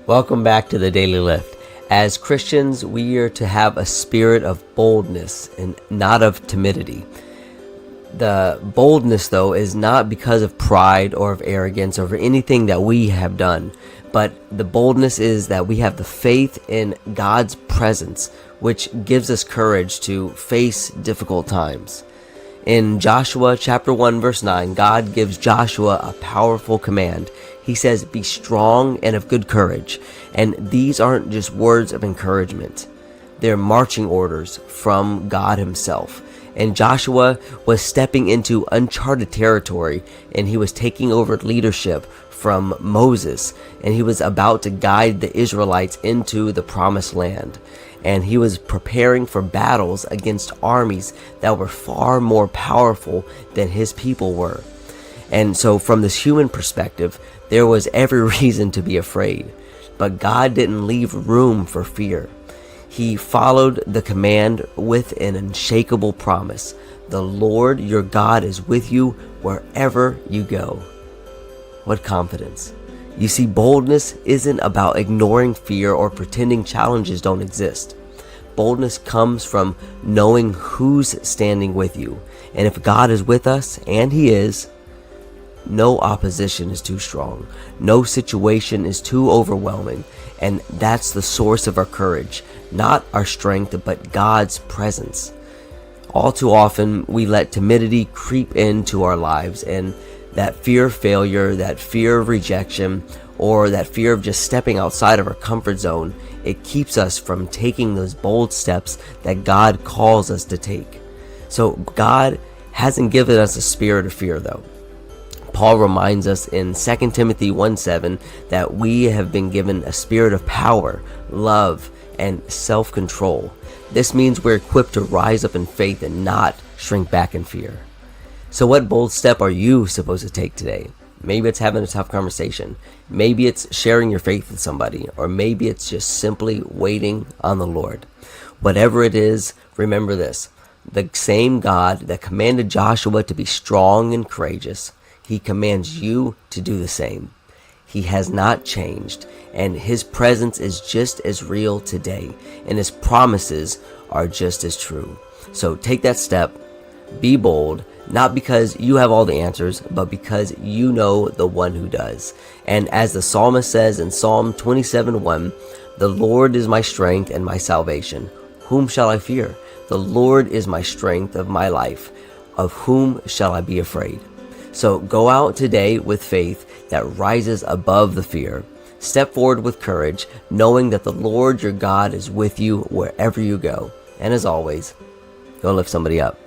Welcome back to the Daily Lift. As Christians, we are to have a spirit of boldness and not of timidity. The boldness, though, is not because of pride or of arrogance or of anything that we have done, but the boldness is that we have the faith in God's presence, which gives us courage to face difficult times. In Joshua chapter 1 verse 9, God gives Joshua a powerful command. He says, "Be strong and of good courage." And these aren't just words of encouragement. They're marching orders from God himself. And Joshua was stepping into uncharted territory, and he was taking over leadership from Moses, and he was about to guide the Israelites into the promised land. And he was preparing for battles against armies that were far more powerful than his people were. And so from this human perspective, there was every reason to be afraid. But God didn't leave room for fear. He followed the command with an unshakable promise. The Lord your God is with you wherever you go. What confidence. You see, boldness isn't about ignoring fear or pretending challenges don't exist. Boldness comes from knowing who's standing with you. And if God is with us, and He is, no opposition is too strong. No situation is too overwhelming. And that's the source of our courage. Not our strength, but God's presence. All too often, we let timidity creep into our lives, and that fear of failure, that fear of rejection, or that fear of just stepping outside of our comfort zone, it keeps us from taking those bold steps that God calls us to take. So God hasn't given us a spirit of fear, though. Paul reminds us in 2 Timothy 1:7 that we have been given a spirit of power, love, and self-control. This means we're equipped to rise up in faith and not shrink back in fear. So what bold step are you supposed to take today? Maybe it's having a tough conversation. Maybe it's sharing your faith with somebody. Or maybe it's just simply waiting on the Lord. Whatever it is, remember this. The same God that commanded Joshua to be strong and courageous, He commands you to do the same. He has not changed, and His presence is just as real today, and His promises are just as true. So take that step, be bold, not because you have all the answers, but because you know the one who does. And as the psalmist says in Psalm 27:1, "The Lord is my strength and my salvation. Whom shall I fear? The Lord is my strength of my life. Of whom shall I be afraid?" So go out today with faith that rises above the fear. Step forward with courage, knowing that the Lord your God is with you wherever you go. And as always, go lift somebody up.